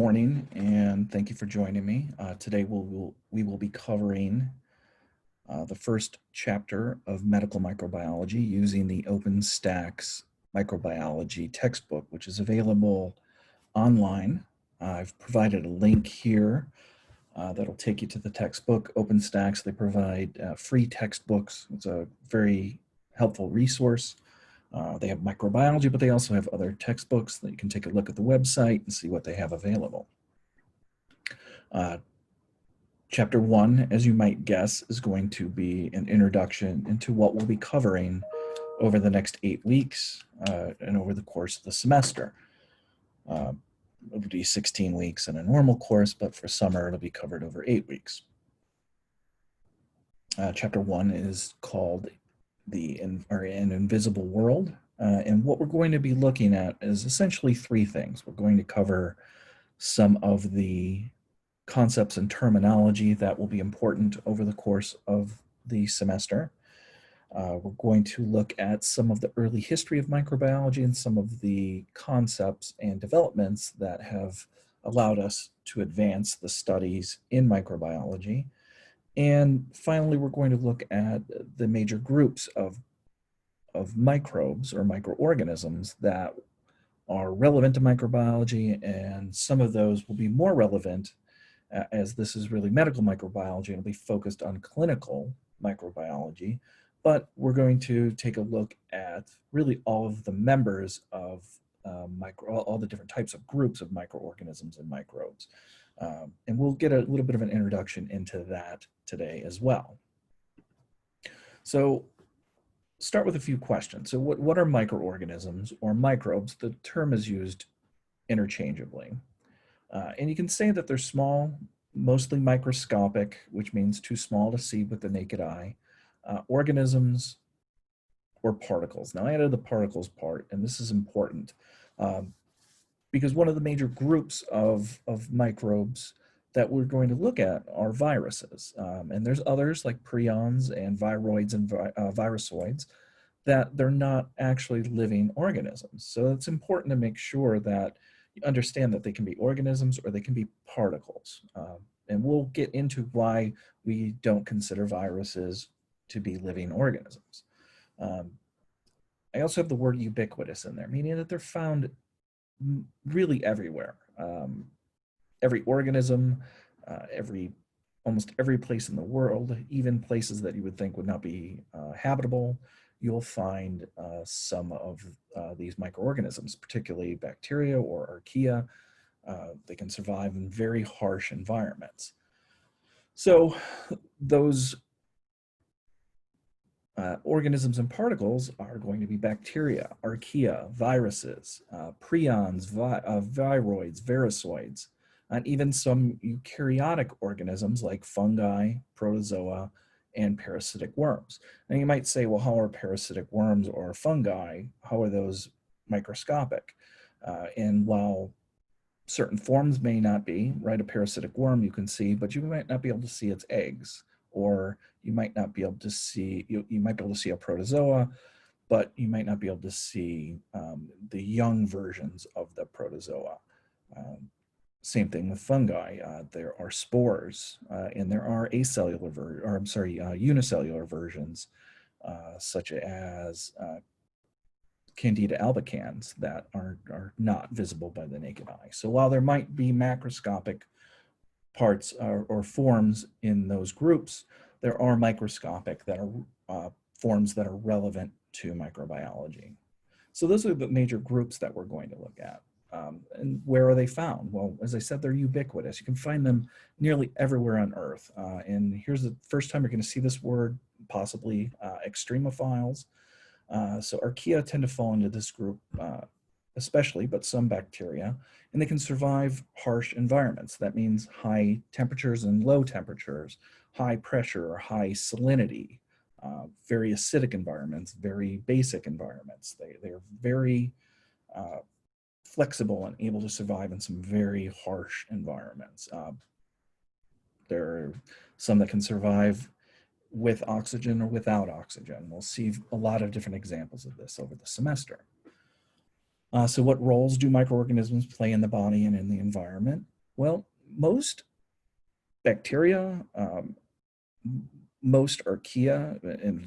Morning, and thank you for joining me. Today we will be covering the first chapter of medical microbiology using the OpenStax microbiology textbook, which is available online. I've provided a link here that'll take you to the textbook. OpenStax, they provide free textbooks. It's a very helpful resource. They have microbiology, but they also have other textbooks that you can take a look at the website and see what they have available. Chapter 1, as you might guess, is going to be an introduction into what we'll be covering over the next 8 weeks and over the course of the semester. It'll be 16 weeks in a normal course, but for summer it'll be covered over 8 weeks. Chapter 1 is called An Invisible World, and what we're going to be looking at is essentially 3 things. We're going to cover some of the concepts and terminology that will be important over the course of the semester. We're going to look at some of the early history of microbiology and some of the concepts and developments that have allowed us to advance the studies in microbiology. And finally, we're going to look at the major groups of microbes or microorganisms that are relevant to microbiology, and some of those will be more relevant as this is really medical microbiology and it'll be focused on clinical microbiology. But we're going to take a look at really all of the members of all the different types of groups of microorganisms and microbes. And we'll get a little bit of an introduction into that today as well. So start with a few questions. So what are microorganisms or microbes? The term is used interchangeably. And you can say that they're small, mostly microscopic, which means too small to see with the naked eye, organisms or particles. Now I added the particles part, and this is important because one of the major groups of microbes that we're going to look at are viruses. And there's others like prions and viroids and virusoids that they're not actually living organisms. So it's important to make sure that you understand that they can be organisms or they can be particles. And we'll get into why we don't consider viruses to be living organisms. I also have the word ubiquitous in there, meaning that they're found really everywhere. Every organism, almost every place in the world, even places that you would think would not be habitable, you'll find some of these microorganisms, particularly bacteria or archaea. They can survive in very harsh environments. So those organisms and particles are going to be bacteria, archaea, viruses, prions, viroids, virusoids, and even some eukaryotic organisms like fungi, protozoa, and parasitic worms. Now you might say, well, how are parasitic worms or fungi, how are those microscopic? And while certain forms may not be, right, a parasitic worm you can see, but you might not be able to see its eggs, or you might not be able to see, you might be able to see a protozoa, but you might not be able to see the young versions of the protozoa. Same thing with fungi. There are spores, and there are unicellular versions, such as Candida albicans that are not visible by the naked eye. So while there might be macroscopic parts or forms in those groups, there are microscopic that are forms that are relevant to microbiology. So those are the major groups that we're going to look at. And where are they found? Well, as I said, they're ubiquitous. You can find them nearly everywhere on Earth. And here's the first time you're going to see this word, possibly extremophiles. So archaea tend to fall into this group, especially, but some bacteria, and they can survive harsh environments. That means high temperatures and low temperatures, high pressure or high salinity, very acidic environments, very basic environments. They're very flexible and able to survive in some very harsh environments. There are some that can survive with oxygen or without oxygen. We'll see a lot of different examples of this over the semester. So what roles do microorganisms play in the body and in the environment? Well, most bacteria, most archaea,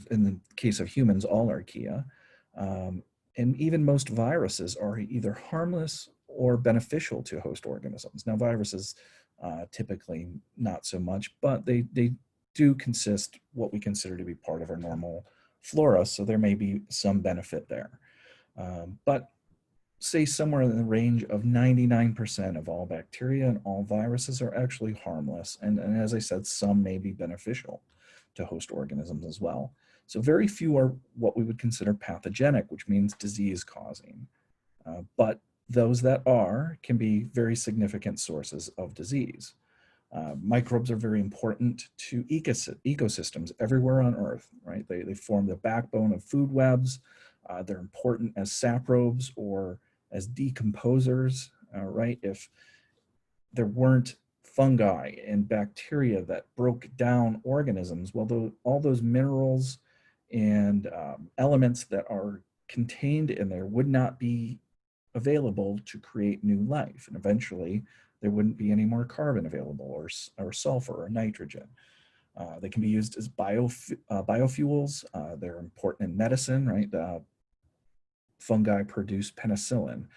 in the case of humans, all archaea, um, and even most viruses are either harmless or beneficial to host organisms. Now, viruses typically not so much, but they do consist what we consider to be part of our normal flora, so there may be some benefit there. But say somewhere in the range of 99% of all bacteria and all viruses are actually harmless. And as I said, some may be beneficial to host organisms as well. So very few are what we would consider pathogenic, which means disease causing. But those that are can be very significant sources of disease. Microbes are very important to ecosystems everywhere on Earth, right? They form the backbone of food webs. They're important as saprobes or as decomposers, right? If there weren't fungi and bacteria that broke down organisms, well, all those minerals and elements that are contained in there would not be available to create new life. And eventually, there wouldn't be any more carbon available or sulfur or nitrogen. They can be used as biofuels. They're important in medicine, right? Fungi produce penicillin.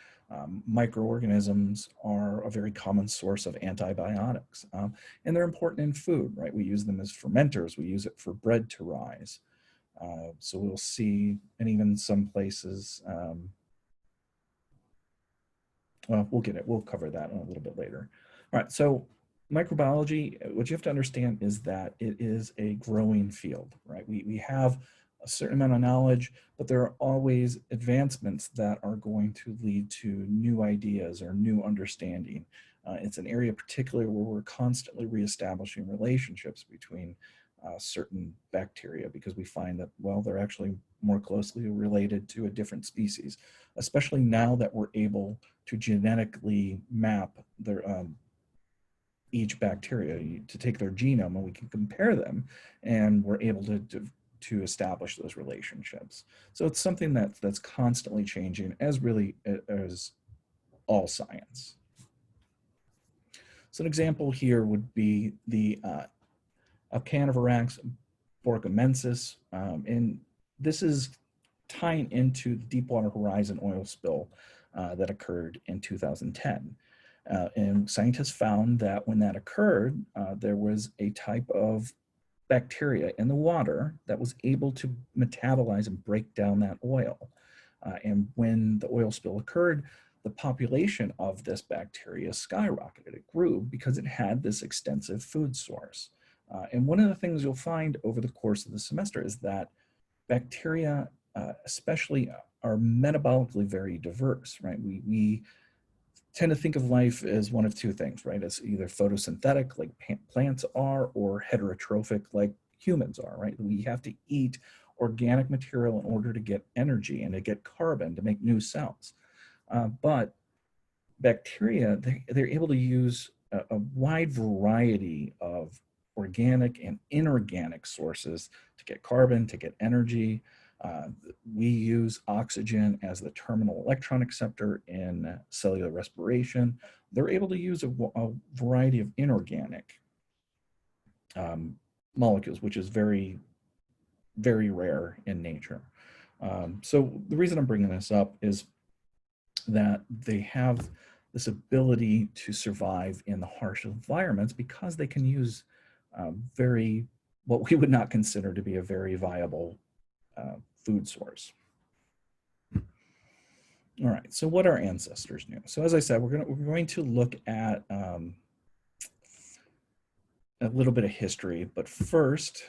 Microorganisms are a very common source of antibiotics, and they're important in food, right? We use them as fermenters. We use it for bread to rise. So we'll see, and even some places, well, we'll cover that a little bit later. All right, so microbiology, what you have to understand is that it is a growing field, right? We have a certain amount of knowledge, but there are always advancements that are going to lead to new ideas or new understanding. It's an area particularly where we're constantly reestablishing relationships between certain bacteria because we find that, well, they're actually more closely related to a different species, especially now that we're able to genetically map their each bacteria to take their genome and we can compare them and we're able to establish those relationships. So it's something that's constantly changing as really as all science. So an example here would be the Alcanivirax borgomensis, and this is tying into the Deepwater Horizon oil spill that occurred in 2010. And scientists found that when that occurred, there was a type of bacteria in the water that was able to metabolize and break down that oil. And when the oil spill occurred, the population of this bacteria skyrocketed. It grew because it had this extensive food source. And one of the things you'll find over the course of the semester is that bacteria, especially, are metabolically very diverse, right? We tend to think of life as one of two things, right? It's either photosynthetic, like plants are, or heterotrophic, like humans are, right? We have to eat organic material in order to get energy and to get carbon to make new cells. But bacteria, they're able to use a wide variety of organic and inorganic sources to get carbon, to get energy. We use oxygen as the terminal electron acceptor in cellular respiration. They're able to use a variety of inorganic molecules, which is very, very rare in nature. So the reason I'm bringing this up is that they have this ability to survive in the harsh environments because they can use what we would not consider to be a very viable food source. All right, so what our ancestors knew. So as I said, we're going to look at a little bit of history, but first,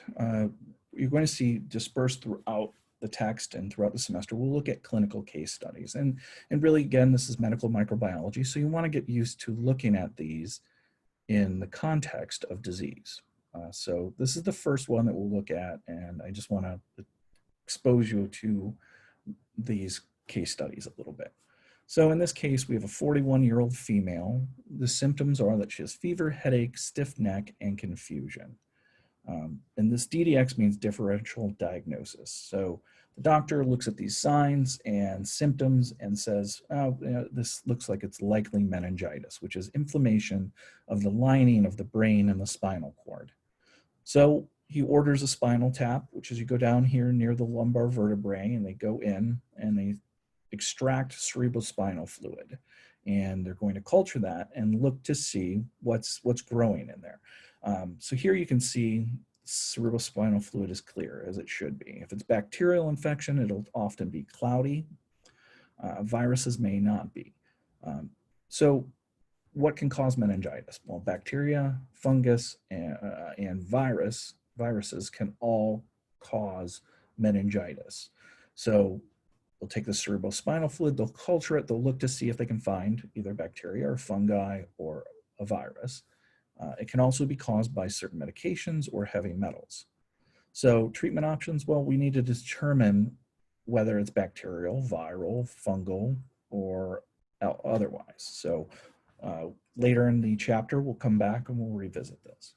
you're going to see dispersed throughout the text and throughout the semester, we'll look at clinical case studies. And really, again, this is medical microbiology, so you want to get used to looking at these in the context of disease. So this is the first one that we'll look at, and I just want to expose you to these case studies a little bit. So in this case, we have a 41-year-old female. The symptoms are that she has fever, headache, stiff neck, and confusion. And this DDX means differential diagnosis. So The doctor looks at these signs and symptoms and says, oh, this looks like it's likely meningitis, which is inflammation of the lining of the brain and the spinal cord. So he orders a spinal tap, which is you go down here near the lumbar vertebrae, and they go in and they extract cerebrospinal fluid. And they're going to culture that and look to see what's growing in there. So here you can see cerebrospinal fluid is clear, as it should be. If it's bacterial infection, it'll often be cloudy. Viruses may not be. So what can cause meningitis? Well, bacteria, fungus, and viruses can all cause meningitis. So they'll take the cerebrospinal fluid, they'll culture it, they'll look to see if they can find either bacteria or fungi or a virus. It can also be caused by certain medications or heavy metals. So treatment options, well, we need to determine whether it's bacterial, viral, fungal, or otherwise. So later in the chapter, we'll come back and we'll revisit this.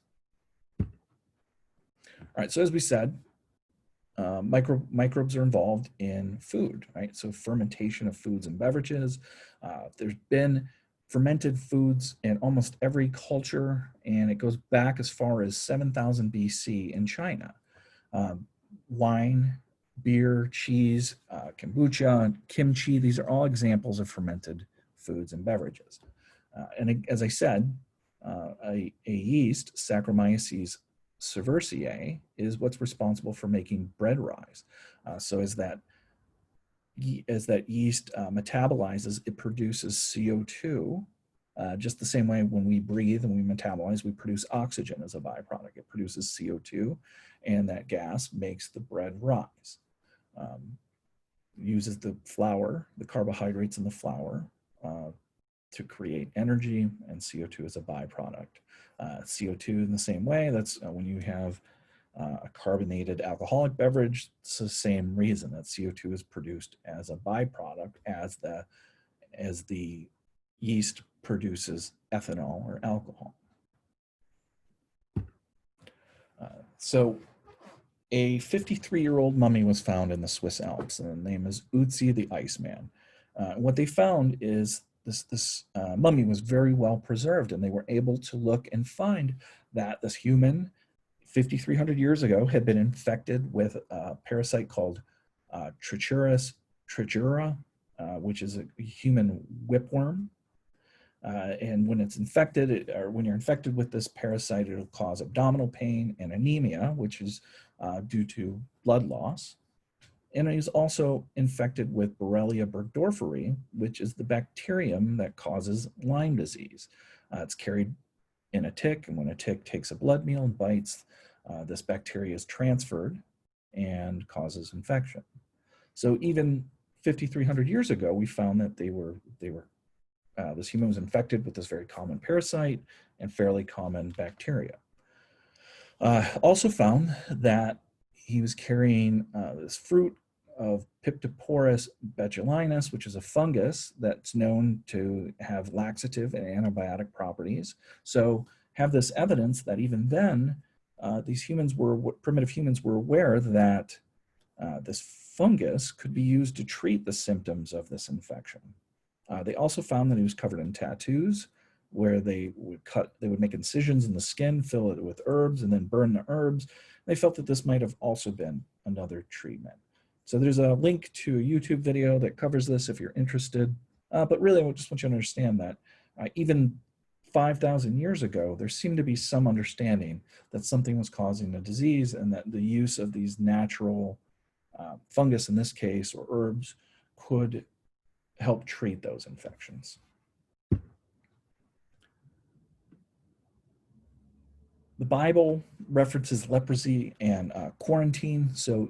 All right, so as we said, microbes are involved in food, right? So fermentation of foods and beverages. There's been fermented foods in almost every culture, and it goes back as far as 7000 BC in China. Wine, beer, cheese, kombucha, kimchi, these are all examples of fermented foods and beverages. And as I said, a yeast, Saccharomyces cerevisiae, is what's responsible for making bread rise. So as that yeast metabolizes, it produces CO2, just the same way when we breathe and we metabolize, we produce oxygen as a byproduct. It produces CO2, and that gas makes the bread rise. Uses the flour, the carbohydrates in the flour, to create energy, and CO2 is a byproduct. CO2 in the same way, that's when you have a carbonated alcoholic beverage, it's the same reason that CO2 is produced as a byproduct as the yeast produces ethanol or alcohol. So a 53-year-old mummy was found in the Swiss Alps, and the name is Ötzi the Iceman. What they found is this mummy was very well preserved, and they were able to look and find that this human 5,300 years ago had been infected with a parasite called Trichuris trigera, which is a human whipworm. And when it's infected, or when you're infected with this parasite, it'll cause abdominal pain and anemia, which is due to blood loss. And he's also infected with Borrelia burgdorferi, which is the bacterium that causes Lyme disease. It's carried in a tick, and when a tick takes a blood meal and bites, this bacteria is transferred and causes infection. So even 5,300 years ago, we found that this human was infected with this very common parasite and fairly common bacteria. Also found that he was carrying this fruit of Piptoporus botulinus, which is a fungus that's known to have laxative and antibiotic properties. So have this evidence that even then, primitive humans were aware that this fungus could be used to treat the symptoms of this infection. They also found that he was covered in tattoos, where they would make incisions in the skin, fill it with herbs, and then burn the herbs. They felt that this might have also been another treatment. So there's a link to a YouTube video that covers this if you're interested. But really, I just want you to understand that even 5,000 years ago, there seemed to be some understanding that something was causing the disease, and that the use of these natural fungus, in this case, or herbs, could help treat those infections. The Bible references leprosy and quarantine, so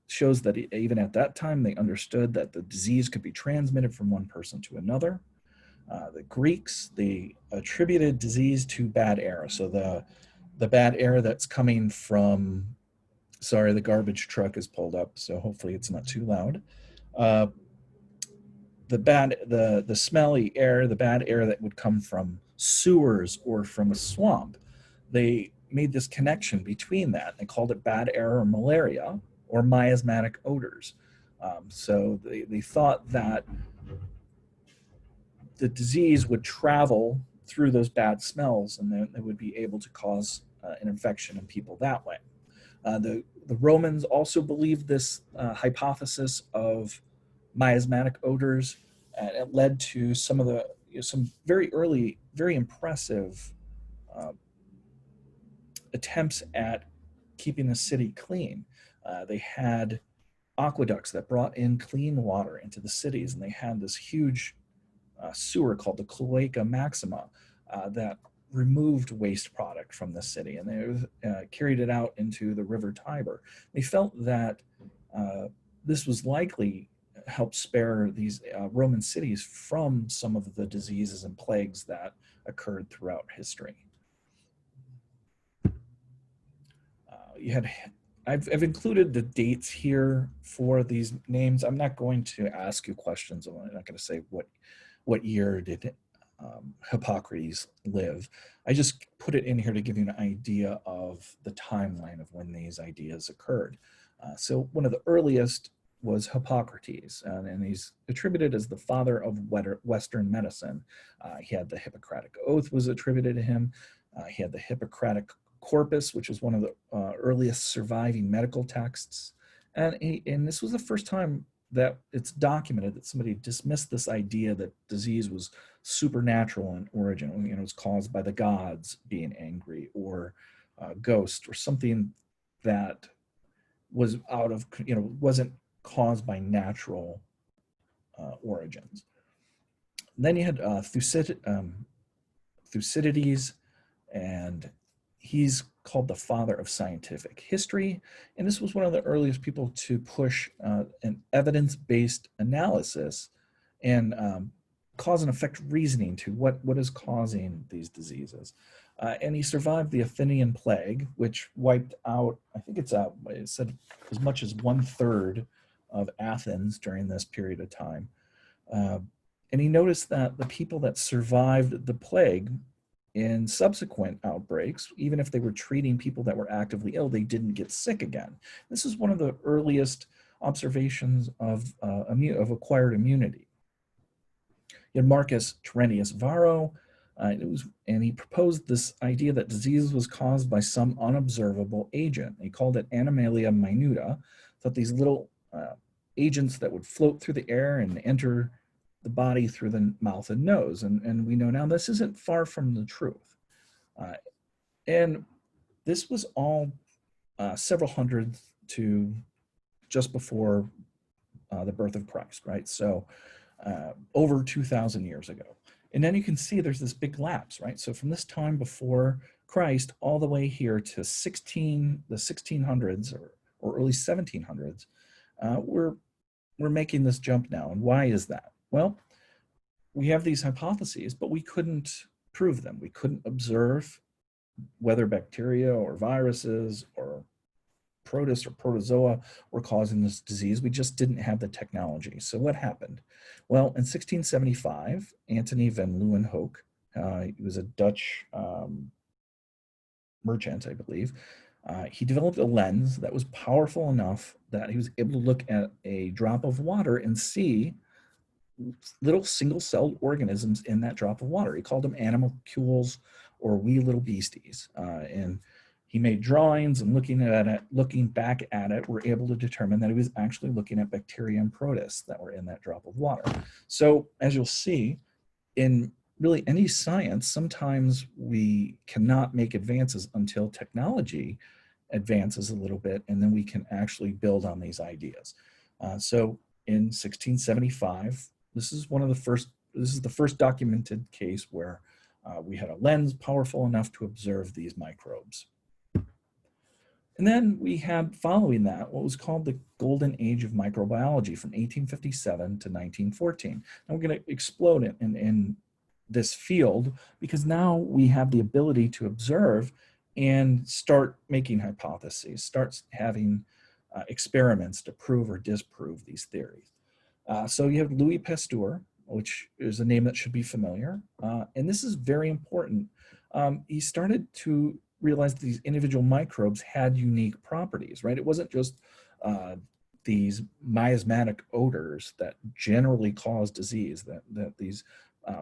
shows that even at that time they understood that the disease could be transmitted from one person to another. The Greeks, they attributed disease to bad air. So the bad air that's coming from, sorry, the garbage truck is pulled up, so hopefully it's not too loud. The smelly air, the bad air that would come from sewers or from a swamp, they made this connection between that. They called it bad air or malaria or miasmatic odors. So they thought that the disease would travel through those bad smells, and then they would be able to cause an infection in people that way. The Romans also believed this hypothesis of miasmatic odors, and it led to some of the some very early, very impressive uh, attempts at keeping the city clean. They had aqueducts that brought in clean water into the cities, and they had this huge sewer called the Cloaca Maxima that removed waste product from the city, and they carried it out into the River Tiber. They felt that this was likely help spare these Roman cities from some of the diseases and plagues that occurred throughout history. You had I've included the dates here for these names. I'm not going to ask you questions. I'm not going to say what year did Hippocrates live. I just put it in here to give you an idea of the timeline of when these ideas occurred. So one of the earliest was Hippocrates, and he's attributed as the father of Western medicine. He had the Hippocratic Oath was attributed to him. He had the Hippocratic Corpus, which is one of the earliest surviving medical texts. And this was the first time that it's documented that somebody dismissed this idea that disease was supernatural in origin. It was caused by the gods being angry, or ghosts, or something that was out of, wasn't caused by natural origins. Then you had Thucydides, and he's called the father of scientific history. And this was one of the earliest people to push an evidence-based analysis and cause and effect reasoning to what is causing these diseases. And he survived the Athenian plague, which wiped out, I think it said as much as 1/3 of Athens during this period of time. And he noticed that the people that survived the plague in subsequent outbreaks, even if they were treating people that were actively ill, they didn't get sick again. This is one of the earliest observations of acquired immunity. You had Marcus Terentius Varro, and he proposed this idea that disease was caused by some unobservable agent. He called it Animalia Minuta, that these little agents that would float through the air and enter the body through the mouth and nose. And we know now this isn't far from the truth. And this was all several hundred to just before the birth of Christ, right? So over 2,000 years ago. And then you can see there's this big lapse, right? So from this time before Christ all the way here to the 1600s or early 1700s, we're making this jump now. And why is that? Well, we have these hypotheses, but we couldn't prove them. We couldn't observe whether bacteria or viruses or protists or protozoa were causing this disease. We just didn't have the technology. So what happened? Well, in 1675, Antony van Leeuwenhoek, he was a Dutch merchant, I believe, he developed a lens that was powerful enough that he was able to look at a drop of water and see little single-celled organisms in that drop of water. He called them animalcules, or wee little beasties. And he made drawings, and looking back at it, we're able to determine that he was actually looking at bacteria and protists that were in that drop of water. So as you'll see, in really any science, sometimes we cannot make advances until technology advances a little bit, and then we can actually build on these ideas. So in 1675, this is the first documented case where we had a lens powerful enough to observe these microbes. And then we had, following that, what was called the Golden Age of Microbiology from 1857 to 1914. And we're going to explode it in this field because now we have the ability to observe and start making hypotheses, start having experiments to prove or disprove these theories. So you have Louis Pasteur, which is a name that should be familiar. And this is very important. He started to realize that these individual microbes had unique properties, right? It wasn't just these miasmatic odors that generally cause disease, that these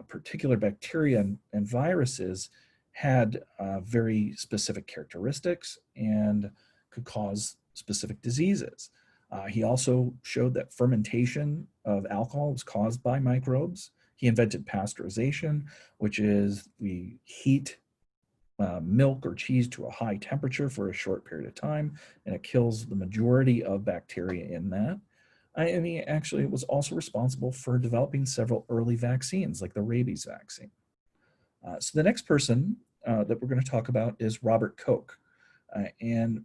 particular bacteria and viruses had very specific characteristics and could cause specific diseases. He also showed that fermentation of alcohol was caused by microbes. He invented pasteurization, which is we heat milk or cheese to a high temperature for a short period of time, and it kills the majority of bacteria in that. And he actually was also responsible for developing several early vaccines, like the rabies vaccine. So the next person that we're going to talk about is Robert Koch. And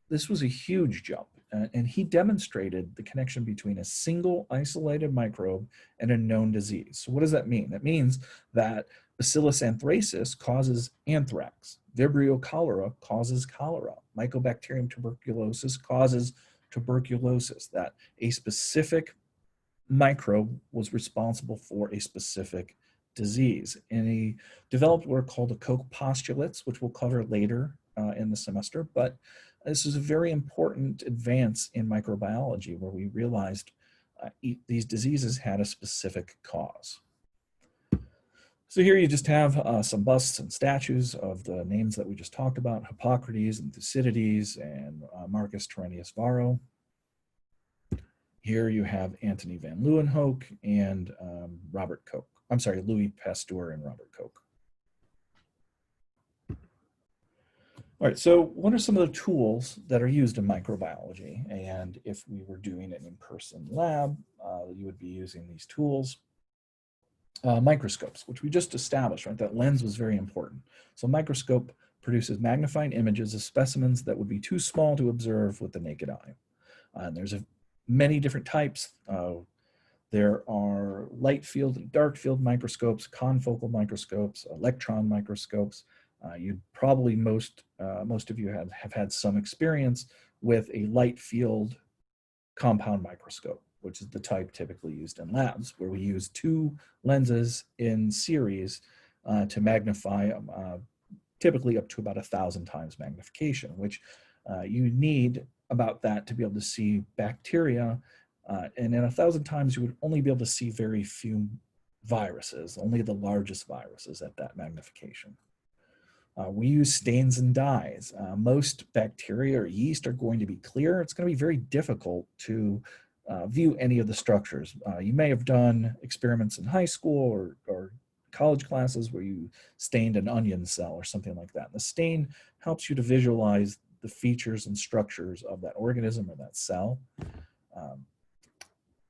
this was a huge jump. And he demonstrated the connection between a single isolated microbe and a known disease. So what does that mean? That means that Bacillus anthracis causes anthrax. Vibrio cholera causes cholera. Mycobacterium tuberculosis causes tuberculosis. That a specific microbe was responsible for a specific disease. And he developed what are called the Koch postulates, which we'll cover later in the semester. But this is a very important advance in microbiology where we realized these diseases had a specific cause. So here you just have some busts and statues of the names that we just talked about, Hippocrates and Thucydides and Marcus Terentius Varro. Here you have Antony van Leeuwenhoek and Robert Koch. I'm sorry, Louis Pasteur and Robert Koch. All right, so what are some of the tools that are used in microbiology? And if we were doing an in-person lab, you would be using these tools. Microscopes, which we just established, right? That lens was very important. So a microscope produces magnifying images of specimens that would be too small to observe with the naked eye. And there's many different types. There are light field and dark field microscopes, confocal microscopes, electron microscopes. You probably most of you have had some experience with a light field compound microscope, which is the type typically used in labs, where we use two lenses in series to magnify typically up to about 1,000 times magnification, which you need about that to be able to see bacteria. And in 1,000 times, you would only be able to see very few viruses, only the largest viruses at that magnification. We use stains and dyes. Most bacteria or yeast are going to be clear. It's going to be very difficult to view any of the structures. You may have done experiments in high school or college classes where you stained an onion cell or something like that. And the stain helps you to visualize the features and structures of that organism or that cell.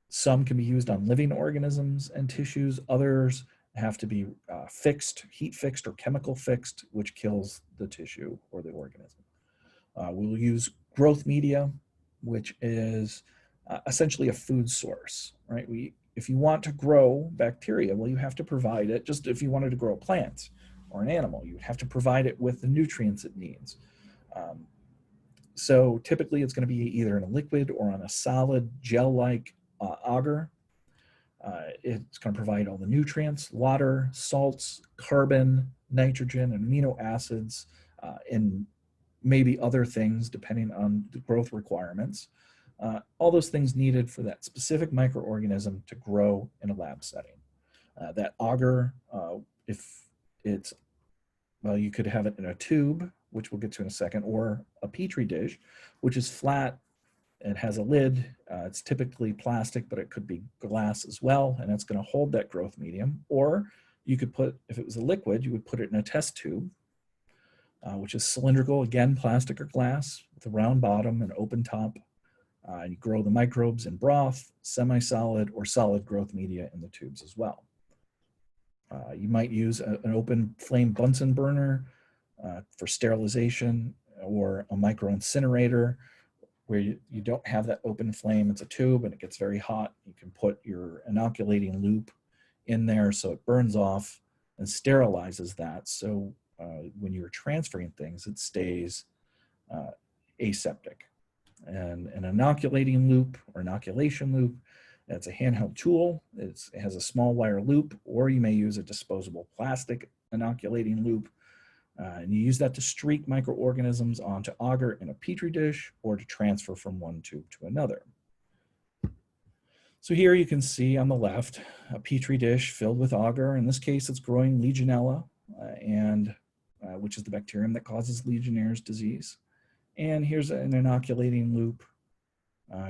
Some can be used on living organisms and tissues. Others have to be fixed, heat fixed or chemical fixed, which kills the tissue or the organism. We'll use growth media, which is essentially a food source, right? If you want to grow bacteria, well, you have to provide it, just if you wanted to grow a plant or an animal, you would have to provide it with the nutrients it needs. So typically it's going to be either in a liquid or on a solid gel-like agar. It's going to provide all the nutrients, water, salts, carbon, nitrogen, and amino acids, and maybe other things depending on the growth requirements. All those things needed for that specific microorganism to grow in a lab setting. That agar, if it's, well, you could have it in a tube, which we'll get to in a second, or a petri dish, which is flat. It has a lid. It's typically plastic, but it could be glass as well, and it's going to hold that growth medium. Or you could put, if it was a liquid, you would put it in a test tube, which is cylindrical, again, plastic or glass, with a round bottom and open top. You grow the microbes in broth, semi-solid, or solid growth media in the tubes as well. You might use an open flame Bunsen burner for sterilization, or a micro incinerator where you don't have that open flame. It's a tube and it gets very hot. You can put your inoculating loop in there so it burns off and sterilizes that. So when you're transferring things, it stays aseptic. And an inoculating loop or inoculation loop, that's a handheld tool. It has a small wire loop, or you may use a disposable plastic inoculating loop. And you use that to streak microorganisms onto agar in a petri dish or to transfer from one tube to another. So here you can see on the left a petri dish filled with agar. In this case, it's growing Legionella, which is the bacterium that causes Legionnaire's disease. And here's an inoculating loop.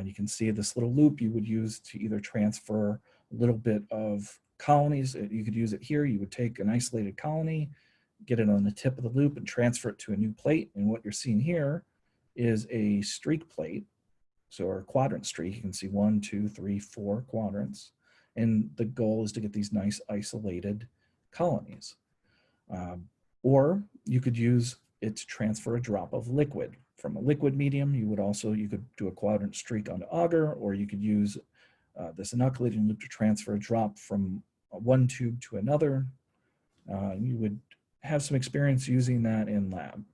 You can see this little loop you would use to either transfer a little bit of colonies. You could use it here. You would take an isolated colony, get it on the tip of the loop, and transfer it to a new plate. And what you're seeing here is a streak plate. So our quadrant streak, you can see 1, 2, 3, 4 quadrants. And the goal is to get these nice isolated colonies. Or you could use it to transfer a drop of liquid. From a liquid medium, you could do a quadrant streak onto agar, or you could use this inoculating loop to transfer a drop from one tube to another. You would have some experience using that in lab.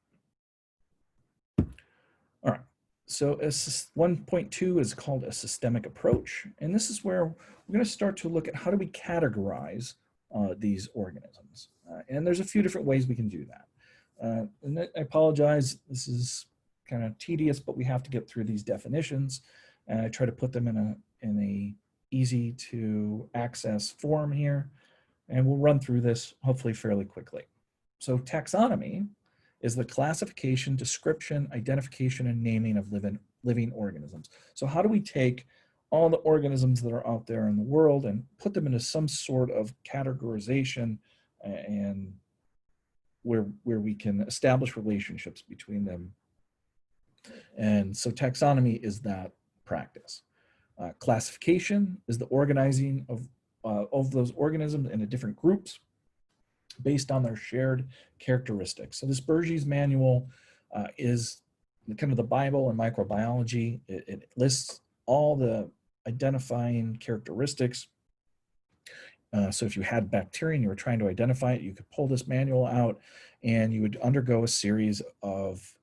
All right. So 1.2 is called a systemic approach. And this is where we're going to start to look at how do we categorize these organisms. And there's a few different ways we can do that. And I apologize, this is kind of tedious, but we have to get through these definitions. And I try to put them in a easy to access form here. And we'll run through this hopefully fairly quickly. So taxonomy is the classification, description, identification, and naming of living organisms. So how do we take all the organisms that are out there in the world and put them into some sort of categorization and where we can establish relationships between them? And so taxonomy is that practice. Classification is the organizing of those organisms into different groups based on their shared characteristics. So this Bergey's manual is kind of the Bible in microbiology. It lists all the identifying characteristics. So if you had bacteria and you were trying to identify it, you could pull this manual out and you would undergo a series of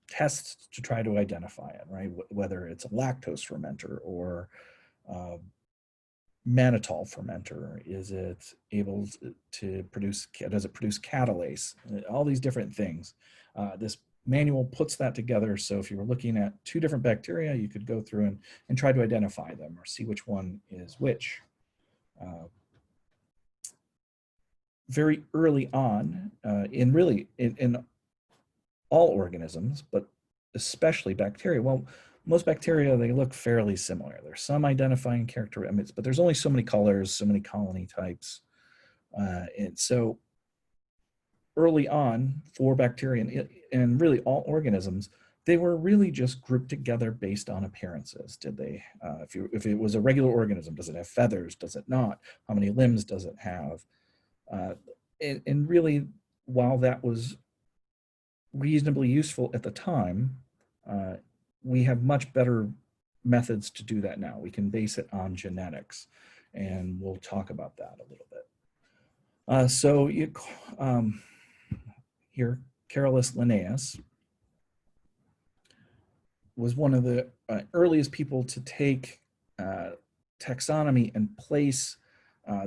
tests to try to identify it, right? Whether it's a lactose fermenter or mannitol fermenter, is it able to produce, does it produce catalase? All these different things. This manual puts that together, so if you were looking at two different bacteria, you could go through and try to identify them or see which one is which. Very early on, in all organisms, but especially bacteria, well, most bacteria, they look fairly similar. There's some identifying characteristics, but there's only so many colors, so many colony types. And so early on for bacteria and really all organisms, they were really just grouped together based on appearances. Did they, if it was a regular organism, does it have feathers? Does it not? How many limbs does it have? And really, while that was reasonably useful at the time, we have much better methods to do that now. We can base it on genetics, and we'll talk about that a little bit. Here, Carolus Linnaeus was one of the earliest people to take taxonomy and place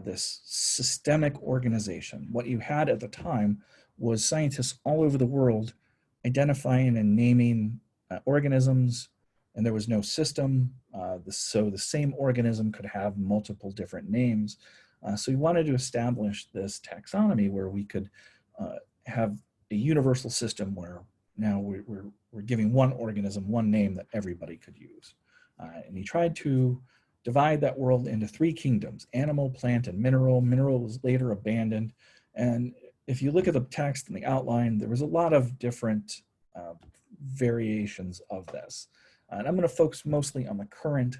this systemic organization. What you had at the time was scientists all over the world identifying and naming organisms, and there was no system, so the same organism could have multiple different names. So we wanted to establish this taxonomy where we could have a universal system where now we're giving one organism one name that everybody could use. And he tried to divide that world into three kingdoms: animal, plant, and mineral. Mineral was later abandoned. And if you look at the text and the outline, there was a lot of different variations of this. And I'm going to focus mostly on the current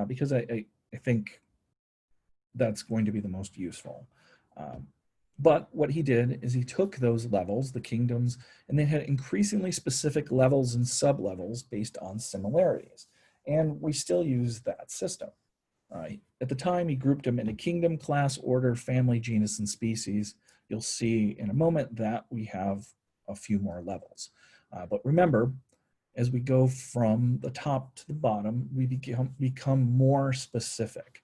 because I think that's going to be the most useful. But what he did is he took those levels, the kingdoms, and they had increasingly specific levels and sub-levels based on similarities. And we still use that system. At the time, he grouped them into kingdom, class, order, family, genus, and species. You'll see in a moment that we have a few more levels. But remember, as we go from the top to the bottom, we become more specific.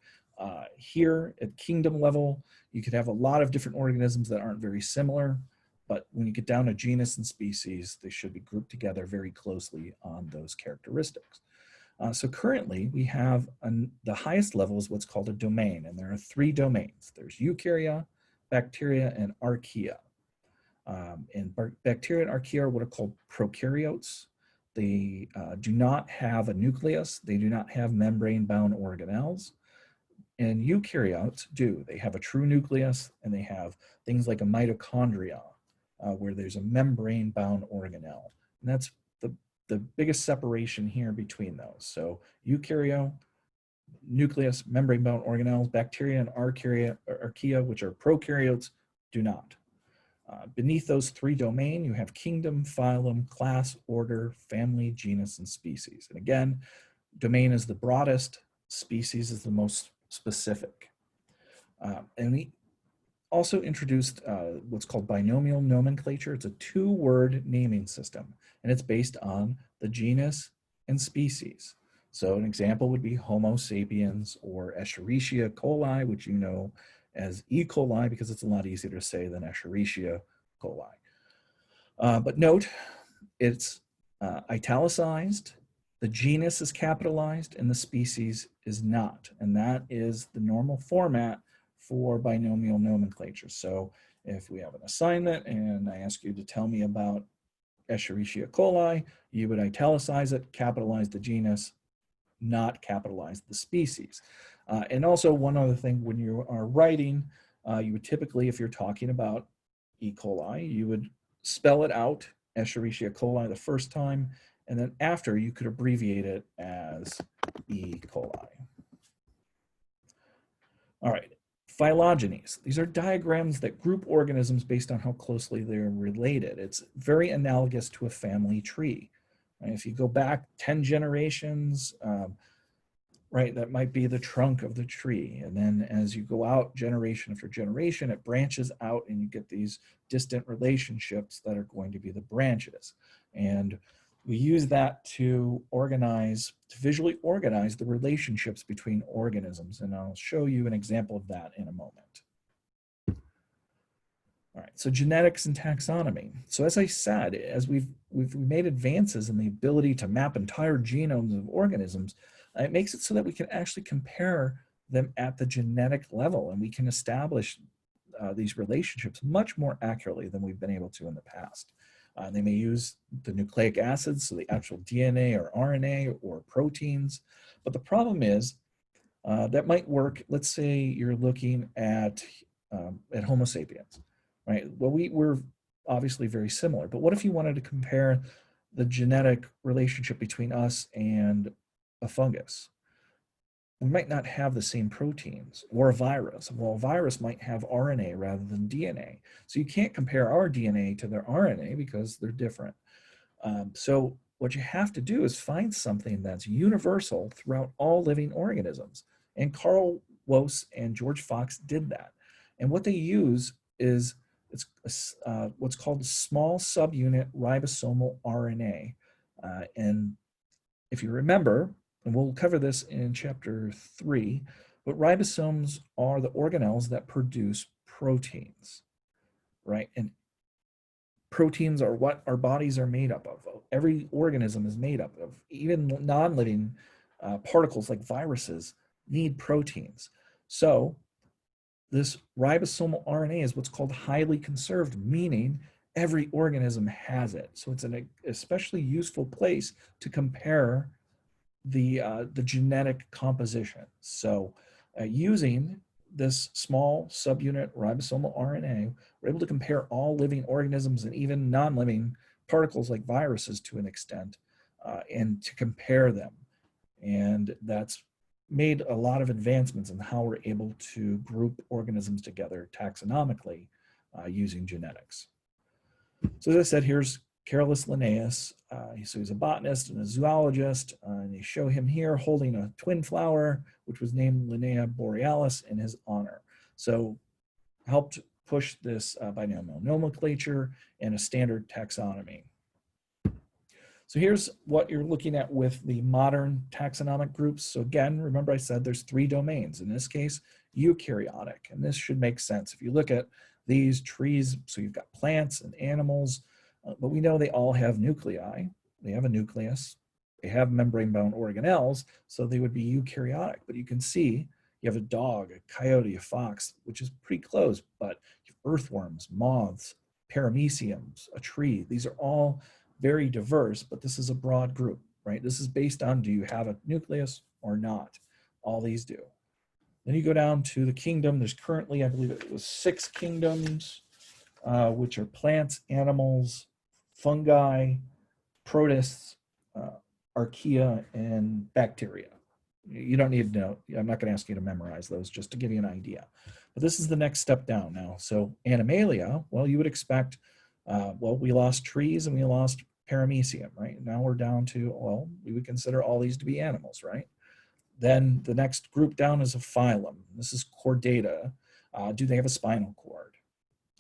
Here at kingdom level, you could have a lot of different organisms that aren't very similar, but when you get down to genus and species, they should be grouped together very closely on those characteristics. So currently we have the highest level is what's called a domain, and there are 3 domains. There's eukarya, bacteria, and archaea. And bacteria and archaea are what are called prokaryotes. They do not have a nucleus. They do not have membrane-bound organelles. And eukaryotes do. They have a true nucleus, and they have things like a mitochondria, where there's a membrane-bound organelle. And that's the biggest separation here between those. So eukaryote, nucleus, membrane-bound organelles, bacteria and archaea, which are prokaryotes, do not. Beneath those 3 domains, you have kingdom, phylum, class, order, family, genus, and species. And again, domain is the broadest, species is the most specific. And we also introduced what's called binomial nomenclature. It's a 2-word naming system, and it's based on the genus and species. So an example would be Homo sapiens or Escherichia coli, which you know as E. coli because it's a lot easier to say than Escherichia coli. But note, it's italicized, the genus is capitalized, and the species is not. And that is the normal format for binomial nomenclature. So if we have an assignment and I ask you to tell me about Escherichia coli, you would italicize it, capitalize the genus, not capitalize the species. And also one other thing, when you are writing, you would typically, if you're talking about E. coli, you would spell it out, Escherichia coli, the first time, and then after you could abbreviate it as E. coli. All right, phylogenies. These are diagrams that group organisms based on how closely they're related. It's very analogous to a family tree. Right? If you go back 10 generations, right, that might be the trunk of the tree. And then as you go out generation after generation, it branches out and you get these distant relationships that are going to be the branches. And we use that to organize, to visually organize the relationships between organisms. And I'll show you an example of that in a moment. All right, so genetics and taxonomy. So as I said, as we've made advances in the ability to map entire genomes of organisms, it makes it so that we can actually compare them at the genetic level, and we can establish these relationships much more accurately than we've been able to in the past. They may use the nucleic acids, so the actual DNA or RNA or proteins, but the problem is that might work. Let's say you're looking at Homo sapiens, right? Well, we're obviously very similar, but what if you wanted to compare the genetic relationship between us and a fungus? We might not have the same proteins, or a virus. Well, a virus might have RNA rather than DNA. So you can't compare our DNA to their RNA because they're different. So what you have to do is find something that's universal throughout all living organisms. And Carl Woese and George Fox did that. And what they use is what's called a small subunit ribosomal RNA. And if you remember, and we'll cover this in chapter 3, but ribosomes are the organelles that produce proteins, right? And proteins are what our bodies are made up of. Every organism is made up of. Even non-living particles like viruses need proteins. So this ribosomal RNA is what's called highly conserved, meaning every organism has it. So it's an especially useful place to compare the genetic composition. So using this small subunit ribosomal RNA, we're able to compare all living organisms and even non-living particles like viruses to an extent, and to compare them. And that's made a lot of advancements in how we're able to group organisms together taxonomically using genetics. So as I said, here's Carolus Linnaeus. So he's a botanist and a zoologist, and they show him here holding a twin flower, which was named Linnea borealis in his honor. So helped push this binomial nomenclature and a standard taxonomy. So here's what you're looking at with the modern taxonomic groups. So again, remember I said there's 3 domains. In this case, eukaryotic, and this should make sense. If you look at these trees, so you've got plants and animals, but we know they all have nuclei. They have a nucleus. They have membrane-bound organelles, so they would be eukaryotic. But you can see you have a dog, a coyote, a fox, which is pretty close, but you have earthworms, moths, parameciums, a tree. These are all very diverse, but this is a broad group, right? This is based on, do you have a nucleus or not? All these do. Then you go down to the kingdom. There's currently, I believe it was 6 kingdoms, which are plants, animals, fungi, protists, archaea, and bacteria. You don't need to know. I'm not going to ask you to memorize those, just to give you an idea. But this is the next step down now. So Animalia, well, you would expect, well, we lost trees and we lost paramecium, right? Now we're down to, well, we would consider all these to be animals, right? Then the next group down is a phylum. This is Chordata. Do they have a spinal cord?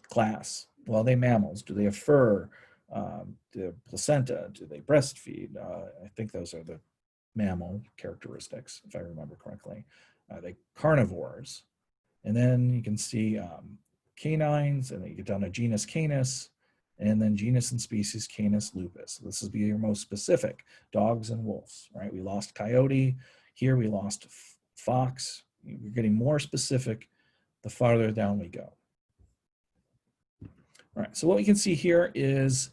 Class. Well, are they mammals? Do they have fur? The placenta? Do they breastfeed? I think those are the mammal characteristics, if I remember correctly. They carnivores. And then you can see canines, and then you get down to genus Canis, and then genus and species Canis lupus. This would be your most specific, dogs and wolves, right? We lost coyote. Here we lost fox. You're getting more specific the farther down we go. All right, so what we can see here is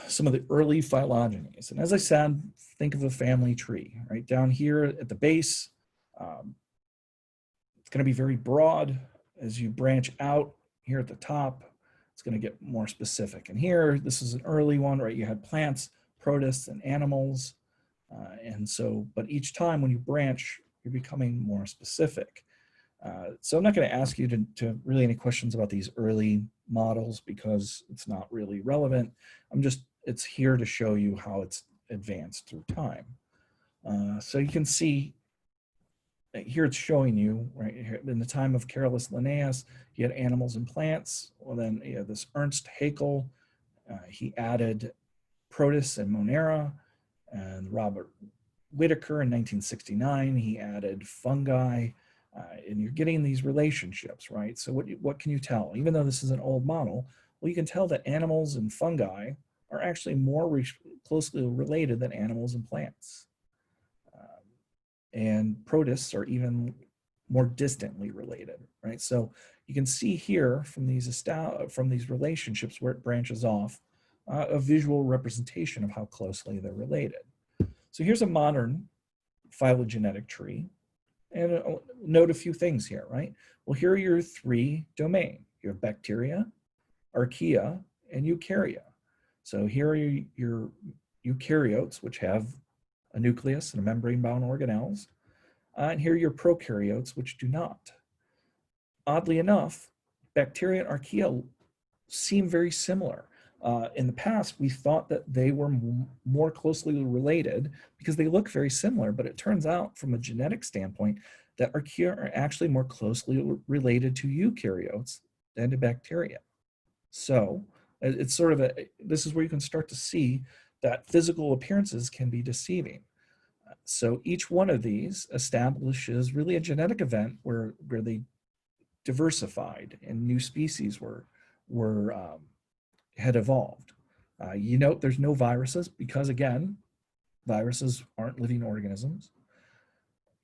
some of the early phylogenies. And as I said, think of a family tree, right? Down here at the base, it's going to be very broad. As you branch out here at the top, it's going to get more specific. And here, this is an early one, right? You had plants, protists, and animals. And so, but each time when you branch, you're becoming more specific. So I'm not going to ask you to really any questions about these early models because it's not really relevant. It's here to show you how it's advanced through time. So you can see here it's showing you, right, here, in the time of Carolus Linnaeus, you had animals and plants. Well, then you have this Ernst Haeckel, he added protists and Monera, and Robert Whitaker in 1969, he added fungi, and you're getting these relationships, right? So what can you tell? Even though this is an old model, well, you can tell that animals and fungi are actually more closely related than animals and plants. And protists are even more distantly related, right? So you can see here from these relationships where it branches off, a visual representation of how closely they're related. So here's a modern phylogenetic tree. And note a few things here, right? Well, here are your 3 domains. You have bacteria, archaea, and eukarya. So here are your eukaryotes, which have a nucleus and a membrane-bound organelles. And here are your prokaryotes, which do not. Oddly enough, bacteria and archaea seem very similar. In the past, we thought that they were more closely related because they look very similar, but it turns out from a genetic standpoint that archaea are actually more closely related to eukaryotes than to bacteria. So it's sort of this is where you can start to see that physical appearances can be deceiving. So each one of these establishes really a genetic event where they diversified and new species had evolved. You note there's no viruses because, again, viruses aren't living organisms.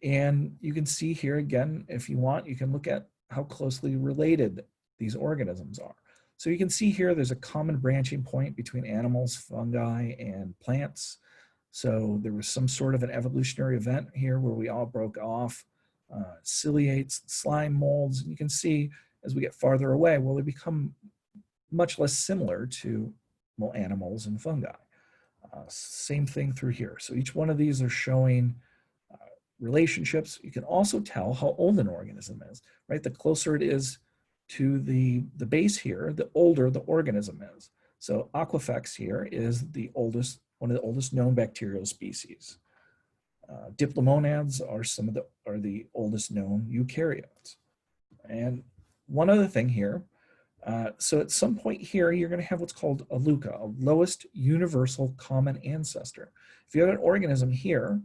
And you can see here again, if you want, you can look at how closely related these organisms are. So you can see here there's a common branching point between animals, fungi, and plants. So there was some sort of an evolutionary event here where we all broke off, ciliates, slime molds. And you can see as we get farther away, well, they become much less similar to, well, animals and fungi. Same thing through here. So each one of these are showing relationships. You can also tell how old an organism is, right? The closer it is to the base here, the older the organism is. So Aquifex here is one of the oldest known bacterial species. Diplomonads are the oldest known eukaryotes. And one other thing here, so at some point here, you're going to have what's called a LUCA, a lowest universal common ancestor. If you have an organism here,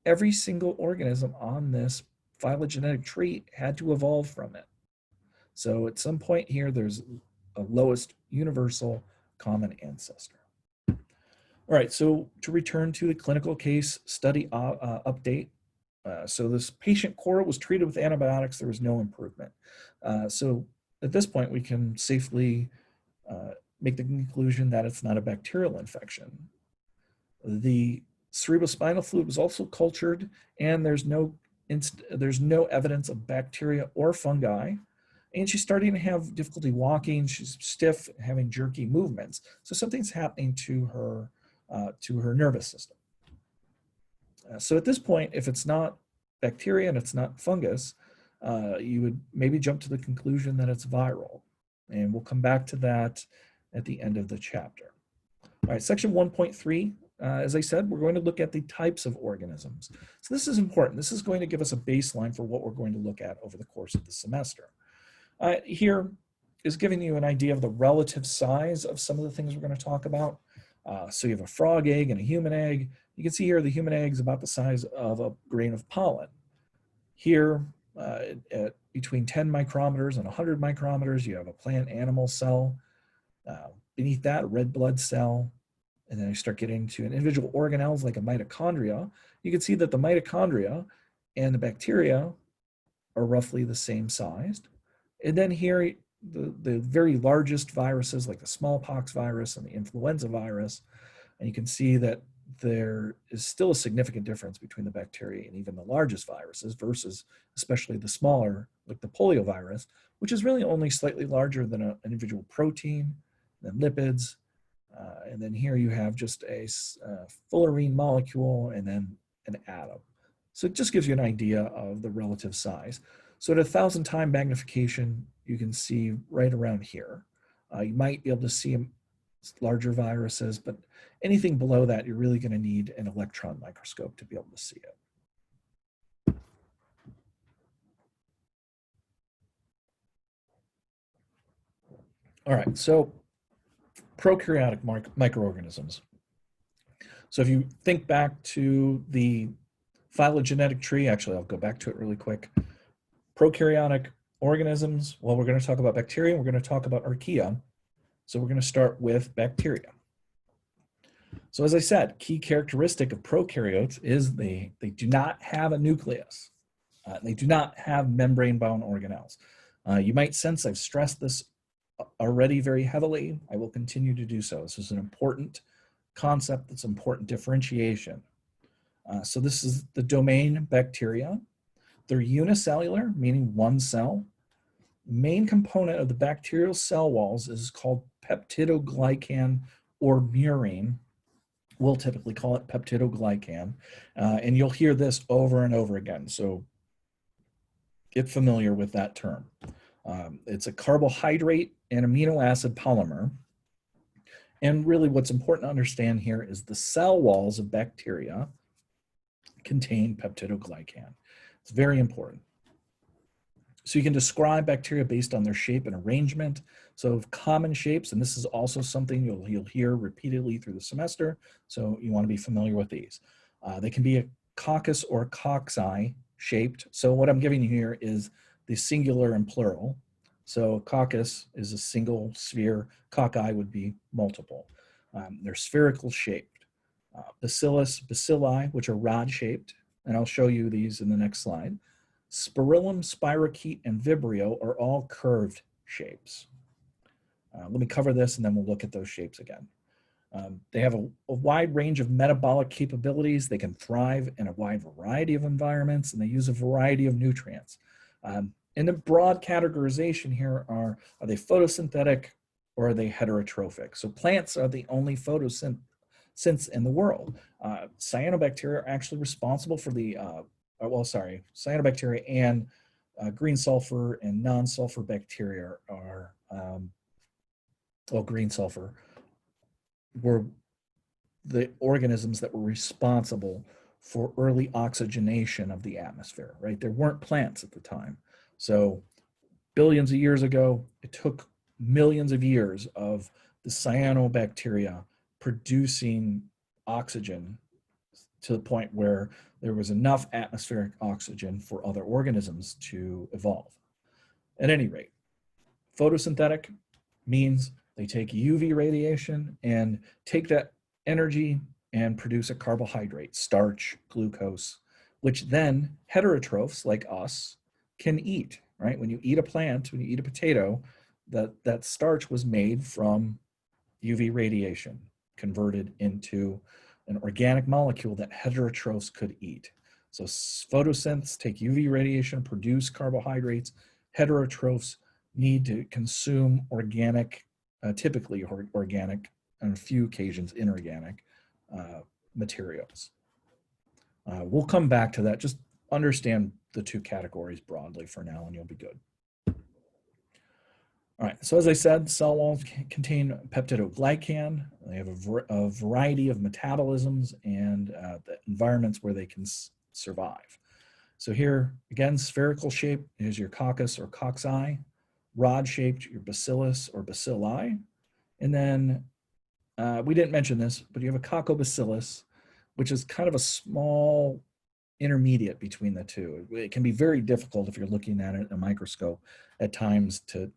every single organism on this phylogenetic tree had to evolve from it. So at some point here, there's a lowest universal common ancestor. All right, so to return to the clinical case study update, so this patient Cora was treated with antibiotics. There was no improvement. So at this point, we can safely make the conclusion that it's not a bacterial infection. The cerebrospinal fluid was also cultured, and there's no evidence of bacteria or fungi. And she's starting to have difficulty walking. She's stiff, having jerky movements. So something's happening to her nervous system. So at this point, if it's not bacteria and it's not fungus, you would maybe jump to the conclusion that it's viral. And we'll come back to that at the end of the chapter. All right, section 1.3, as I said, we're going to look at the types of organisms. So this is important. This is going to give us a baseline for what we're going to look at over the course of the semester. Here is giving you an idea of the relative size of some of the things we're going to talk about. So you have a frog egg and a human egg. You can see here the human egg is about the size of a grain of pollen. Here, at between 10 micrometers and 100 micrometers, you have a plant animal cell. Beneath that, a red blood cell. And then you start getting into an individual organelles like a mitochondria. You can see that the mitochondria and the bacteria are roughly the same sized. And then here, the very largest viruses like the smallpox virus and the influenza virus, and you can see that there is still a significant difference between the bacteria and even the largest viruses versus especially the smaller, like the poliovirus, which is really only slightly larger than an individual protein, then lipids, and then here you have just a fullerene molecule and then an atom. So it just gives you an idea of the relative size. So at 1,000-time magnification, you can see right around here. You might be able to see larger viruses, but anything below that, you're really going to need an electron microscope to be able to see it. All right, so prokaryotic microorganisms. So if you think back to the phylogenetic tree, actually, I'll go back to it really quick. Prokaryotic organisms, well, we're going to talk about bacteria, we're going to talk about archaea. So we're going to start with bacteria. So as I said, key characteristic of prokaryotes is they do not have a nucleus. They do not have membrane-bound organelles. You might sense I've stressed this already very heavily. I will continue to do so. This is an important concept. That's important differentiation. So this is the domain bacteria. They're unicellular, meaning one cell. Main component of the bacterial cell walls is called peptidoglycan or murine. We'll typically call it peptidoglycan. And you'll hear this over and over again. So get familiar with that term. It's a carbohydrate and amino acid polymer. And really what's important to understand here is the cell walls of bacteria contain peptidoglycan. It's very important. So you can describe bacteria based on their shape and arrangement. So common shapes, and this is also something you'll hear repeatedly through the semester, so you want to be familiar with these. They can be a coccus or cocci shaped. So what I'm giving you here is the singular and plural. So coccus is a single sphere, cocci would be multiple. They're spherical shaped. Bacillus, bacilli, which are rod shaped, and I'll show you these in the next slide. Spirillum, spirochete, and vibrio are all curved shapes. Let me cover this and then we'll look at those shapes again. They have a wide range of metabolic capabilities. They can thrive in a wide variety of environments and they use a variety of nutrients. And the broad categorization here are they photosynthetic or are they heterotrophic? So plants are the only photosynths in the world. Cyanobacteria are actually responsible for the cyanobacteria and green sulfur and non-sulfur bacteria are, green sulfur were the organisms that were responsible for early oxygenation of the atmosphere, right? There weren't plants at the time. So billions of years ago, it took millions of years of the cyanobacteria producing oxygen to the point where there was enough atmospheric oxygen for other organisms to evolve. At any rate, photosynthetic means they take UV radiation and take that energy and produce a carbohydrate, starch, glucose, which then heterotrophs like us can eat, right? When you eat a plant, when you eat a potato, that starch was made from UV radiation, converted into an organic molecule that heterotrophs could eat. So photosynths take UV radiation, produce carbohydrates. Heterotrophs need to consume organic, typically organic, on a few occasions inorganic materials. We'll come back to that. Just understand the two categories broadly for now, and you'll be good. All right, so as I said, cell walls contain peptidoglycan. They have a variety of metabolisms and the environments where they can survive. So here, again, spherical shape is your coccus or cocci, rod-shaped, your bacillus or bacilli. And then, we didn't mention this, but you have a coccobacillus, which is kind of a small intermediate between the two. It can be very difficult if you're looking at it in a microscope at times to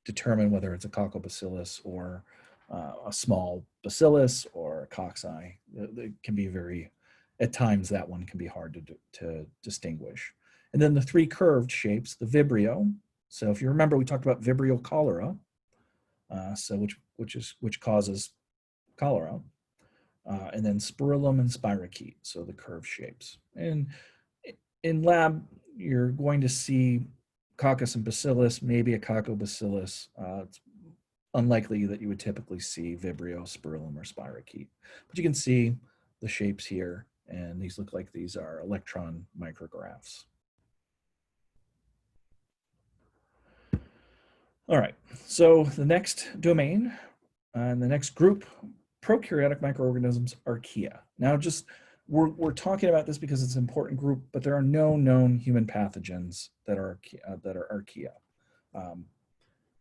determine whether it's a coccobacillus or a small bacillus or a cocci. It can be very, at times that one can be hard to distinguish. And then the three curved shapes, the vibrio. So if you remember, we talked about vibrio cholera, which causes cholera. And then spirillum and spirochete, so the curved shapes. And in lab, you're going to see coccus and bacillus, maybe a coccobacillus. It's unlikely that you would typically see vibrio, spirillum, or spirochete. But you can see the shapes here, and these look like these are electron micrographs. All right, so the next domain and the next group, prokaryotic microorganisms, archaea. Now, just we're talking about this because it's an important group, but there are no known human pathogens that are archaea.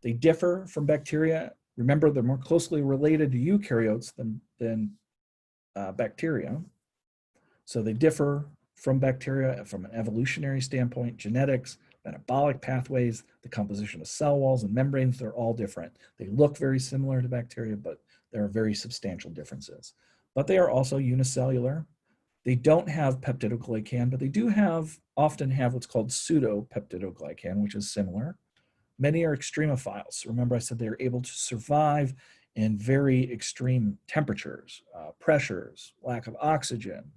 They differ from bacteria. Remember, they're more closely related to eukaryotes than bacteria. So they differ from bacteria from an evolutionary standpoint, genetics, metabolic pathways, the composition of cell walls and membranes, they're all different. They look very similar to bacteria, but there are very substantial differences. But they are also unicellular. They don't have peptidoglycan, but they do often have what's called pseudopeptidoglycan, which is similar. Many are extremophiles. Remember I said they are able to survive in very extreme temperatures, pressures, lack of oxygen,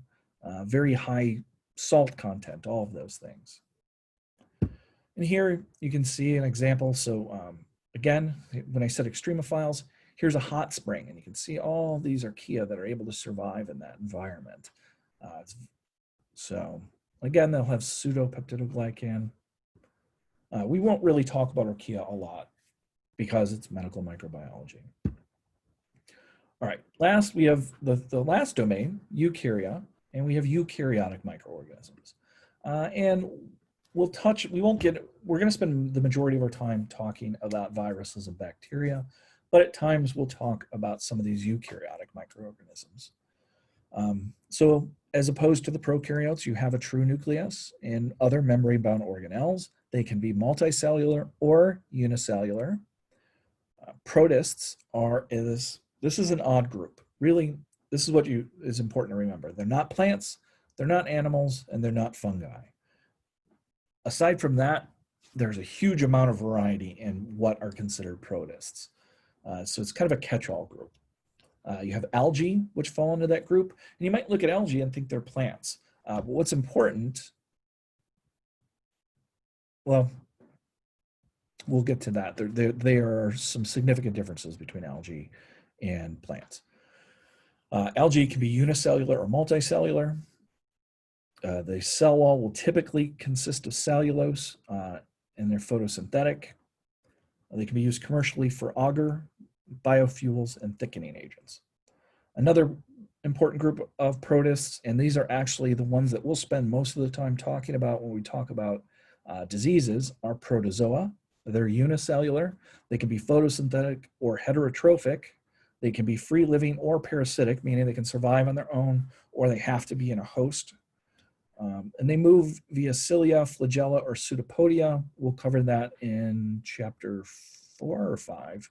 very high salt content, all of those things. And here you can see an example. So again, when I said extremophiles, here's a hot spring, and you can see all these archaea that are able to survive in that environment. So again, they'll have pseudopeptidoglycan. We won't really talk about archaea a lot because it's medical microbiology. All right, last we have the last domain, eukarya, and we have eukaryotic microorganisms. And we're going to spend the majority of our time talking about viruses and bacteria, but at times we'll talk about some of these eukaryotic microorganisms. So as opposed to the prokaryotes, you have a true nucleus and other membrane-bound organelles. They can be multicellular or unicellular. Protists this is an odd group. Really, this is what is important to remember. They're not plants, they're not animals, and they're not fungi. Aside from that, there's a huge amount of variety in what are considered protists. So it's kind of a catch-all group. You have algae, which fall into that group. And you might look at algae and think they're plants. But what's important, well, we'll get to that. There are some significant differences between algae and plants. Algae can be unicellular or multicellular. The cell wall will typically consist of cellulose, and they're photosynthetic. They can be used commercially for agar, biofuels, and thickening agents. Another important group of protists, and these are actually the ones that we'll spend most of the time talking about when we talk about diseases, are protozoa. They're unicellular. They can be photosynthetic or heterotrophic. They can be free-living or parasitic, meaning they can survive on their own, or they have to be in a host. And they move via cilia, flagella, or pseudopodia. We'll cover that in chapter 4 or 5.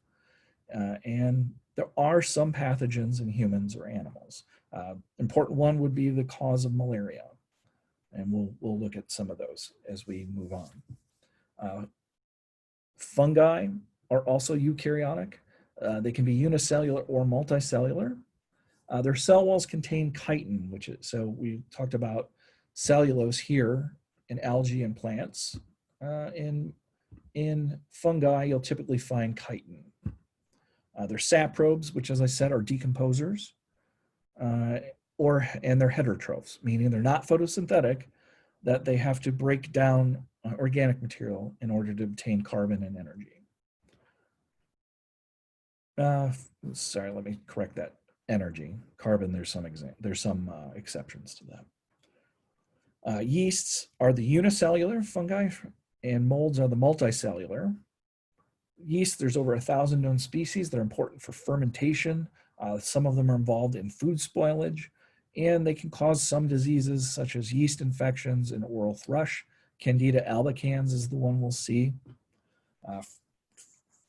and there are some pathogens in humans or animals. Important one would be the cause of malaria, and we'll look at some of those as we move on. Fungi are also eukaryotic. They can be unicellular or multicellular. Their cell walls contain chitin, which is, so we talked about cellulose here in algae and plants. In fungi, you'll typically find chitin. They're saprobes, which, as I said, are decomposers, and they're heterotrophs, meaning they're not photosynthetic, that they have to break down organic material in order to obtain carbon and energy. Sorry, let me correct that. Energy, carbon. There's some exceptions to that. Yeasts are the unicellular fungi, and molds are the multicellular. Yeast, there's over 1,000 known species that are important for fermentation. Some of them are involved in food spoilage, and they can cause some diseases such as yeast infections and oral thrush. Candida albicans is the one we'll see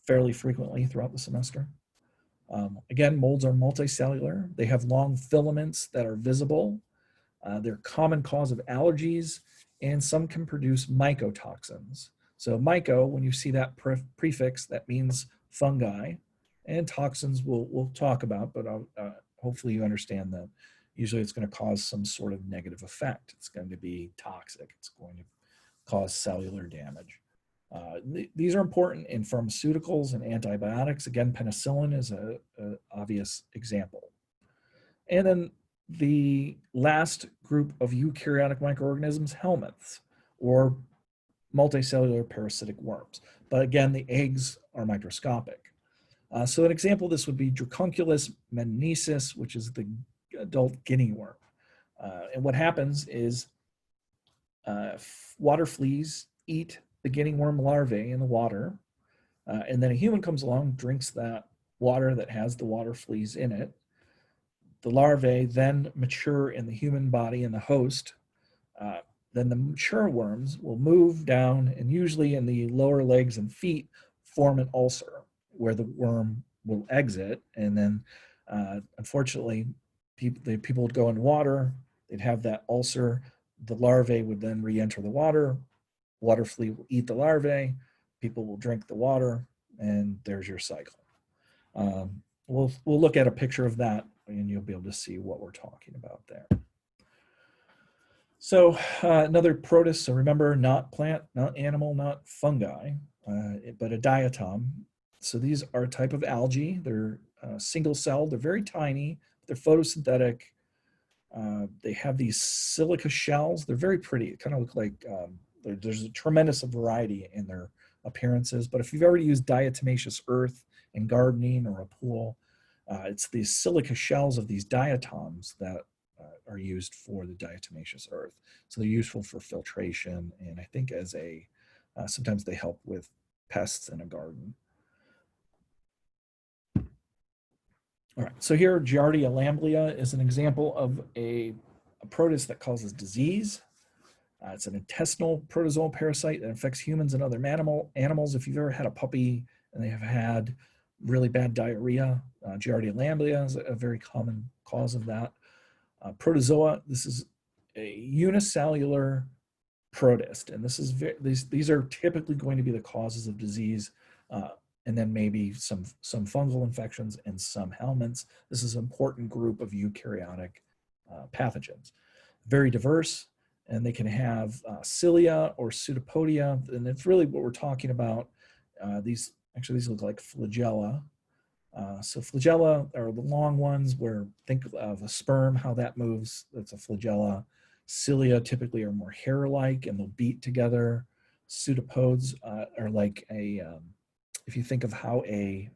fairly frequently throughout the semester. Again, molds are multicellular. They have long filaments that are visible. They're a common cause of allergies, and some can produce mycotoxins. So myco, when you see that prefix, that means fungi, and toxins we'll talk about, but hopefully you understand that usually it's going to cause some sort of negative effect. It's going to be toxic. It's going to cause cellular damage. These are important in pharmaceuticals and antibiotics. Again, penicillin is an obvious example. And then the last group of eukaryotic microorganisms, helminths, or multicellular parasitic worms. But again, the eggs are microscopic. So an example of this would be Dracunculus medonensis, which is the adult guinea worm. And what happens is water fleas eat the guinea worm larvae in the water, and then a human comes along, drinks that water that has the water fleas in it. The larvae then mature in the human body and the host. Then the mature worms will move down, and usually in the lower legs and feet form an ulcer where the worm will exit. And then unfortunately, people would go in water, they'd have that ulcer, the larvae would then re-enter the water, water flea will eat the larvae, people will drink the water, and there's your cycle. We'll look at a picture of that, and you'll be able to see what we're talking about there. So another protist, so remember, not plant, not animal, not fungi, but a diatom. So these are a type of algae. They're single-celled, they're very tiny, they're photosynthetic. They have these silica shells. They're very pretty. It kind of look like, there's a tremendous variety in their appearances, but if you've already used diatomaceous earth in gardening or a pool, it's these silica shells of these diatoms that are used for the diatomaceous earth. So they're useful for filtration, and I think as sometimes they help with pests in a garden. All right, so here Giardia lamblia is an example of a protist that causes disease. It's an intestinal protozoal parasite that infects humans and other animals. If you've ever had a puppy and they have had really bad diarrhea, Giardia lamblia is a very common cause of that. Protozoa, this is a unicellular protist, and these are typically going to be the causes of disease, and then maybe some fungal infections and some helminths. This is an important group of eukaryotic pathogens. Very diverse, and they can have cilia or pseudopodia, and it's really what we're talking about. These look like flagella. So flagella are the long ones where, think of a sperm, how that moves. That's a flagella. Cilia typically are more hair-like and they'll beat together. Pseudopods are like if you think of how a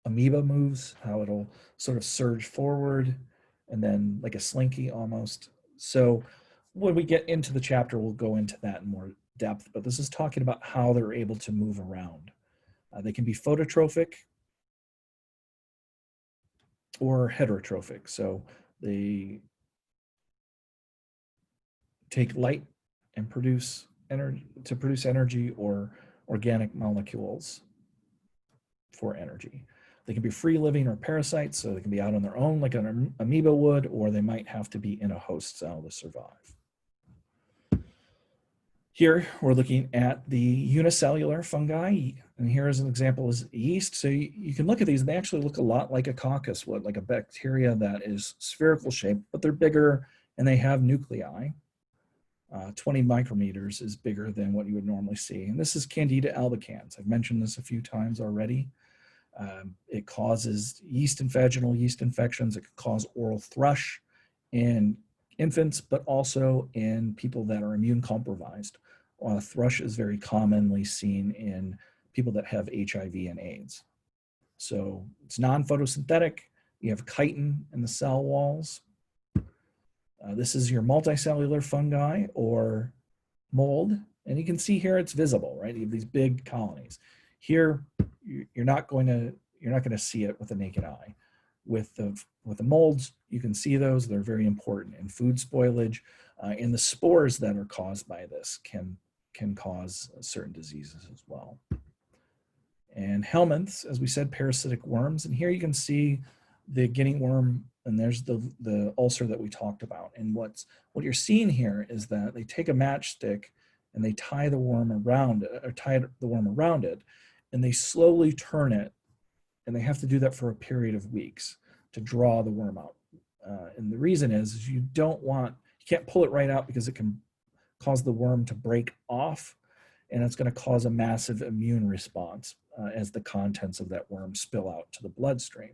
amoeba moves, how it'll sort of surge forward and then like a slinky almost. So when we get into the chapter, we'll go into that in more depth, but this is talking about how they're able to move around. They can be phototrophic or heterotrophic. So they take light and produce energy or organic molecules. for energy. They can be free living or parasites, so they can be out on their own like an amoeba would, or they might have to be in a host cell to survive. Here, we're looking at the unicellular fungi, and here is an example is yeast. So you can look at these, and they actually look a lot like a coccus would, like a bacteria that is spherical shaped, but they're bigger and they have nuclei. 20 micrometers is bigger than what you would normally see. And this is Candida albicans. I've mentioned this a few times already. It causes vaginal yeast infections. It could cause oral thrush in infants, but also in people that are immune compromised. Thrush is very commonly seen in people that have HIV and AIDS. So it's non-photosynthetic. You have chitin in the cell walls. This is your multicellular fungi or mold. And you can see here it's visible, right? You have these big colonies. Here, you're not going to see it with the naked eye. With the molds, you can see those. They're very important in food spoilage. And the spores that are caused by this can cause certain diseases as well. And helminths, as we said, parasitic worms. And here you can see the guinea worm, and there's the ulcer that we talked about. And what you're seeing here is that they take a matchstick and they tie the worm around it, and they slowly turn it, and they have to do that for a period of weeks to draw the worm out. And the reason is you can't pull it right out because it can cause the worm to break off, and it's going to cause a massive immune response as the contents of that worm spill out to the bloodstream.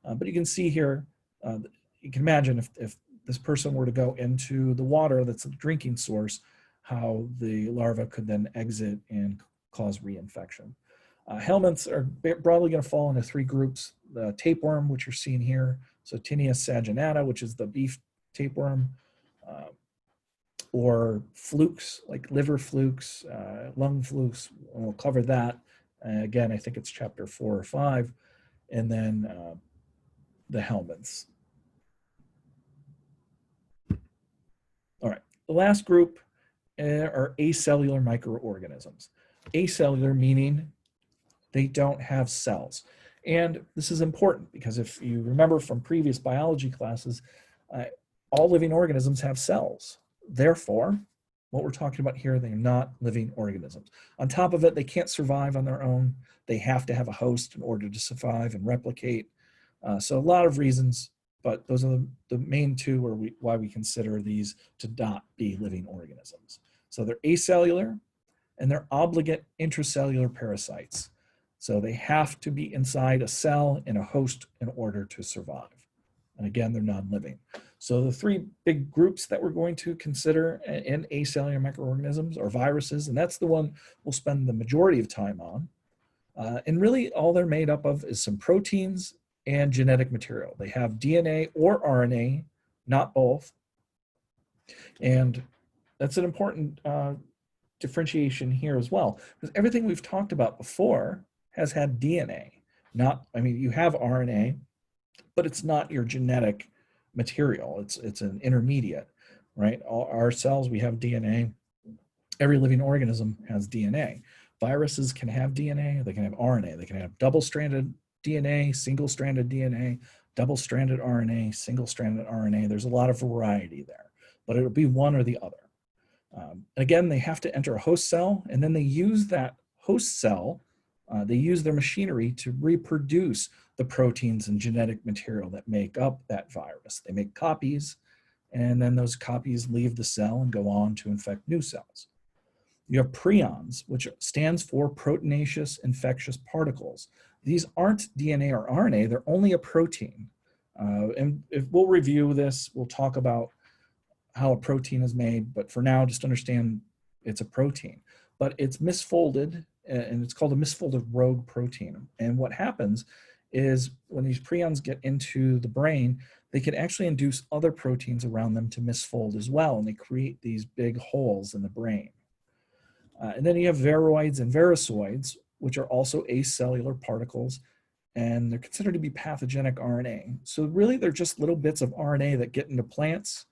But you can see here, you can imagine if this person were to go into the water that's a drinking source, how the larva could then exit and cause reinfection. Helminths are broadly going to fall into three groups: the tapeworm, which you're seeing here, so Tinea saginata, which is the beef tapeworm, or flukes, like liver flukes, lung flukes. We'll cover that. Again, I think it's chapter 4 or 5. And then the helminths. All right, the last group are acellular microorganisms. Acellular meaning they don't have cells. And this is important because if you remember from previous biology classes, all living organisms have cells. Therefore, what we're talking about here, they're not living organisms. On top of it, they can't survive on their own. They have to have a host in order to survive and replicate. So a lot of reasons, but those are the main two why we consider these to not be living organisms. So they're acellular, and they're obligate intracellular parasites. So they have to be inside a cell in a host in order to survive. And again, they're non-living. So the three big groups that we're going to consider in acellular microorganisms are viruses, and that's the one we'll spend the majority of time on. And really all they're made up of is some proteins and genetic material. They have DNA or RNA, not both. And that's an important differentiation here as well, because everything we've talked about before has had DNA. You have RNA, but it's not your genetic material. It's an intermediate, right? Our cells, we have DNA. Every living organism has DNA. Viruses can have DNA, they can have RNA, they can have double-stranded DNA, single-stranded DNA, double-stranded RNA, single-stranded RNA. There's a lot of variety there, but it'll be one or the other. Again, they have to enter a host cell, and then they use that host cell, they use their machinery to reproduce the proteins and genetic material that make up that virus. They make copies, and then those copies leave the cell and go on to infect new cells. You have prions, which stands for proteinaceous infectious particles. These aren't DNA or RNA, they're only a protein. And if we'll review this, we'll talk about how a protein is made, but for now, just understand it's a protein. But it's misfolded, and it's called a misfolded rogue protein. And what happens is when these prions get into the brain, they can actually induce other proteins around them to misfold as well, and they create these big holes in the brain. And then you have viroids and virusoids, which are also acellular particles, and they're considered to be pathogenic RNA. So really, they're just little bits of RNA that get into plants,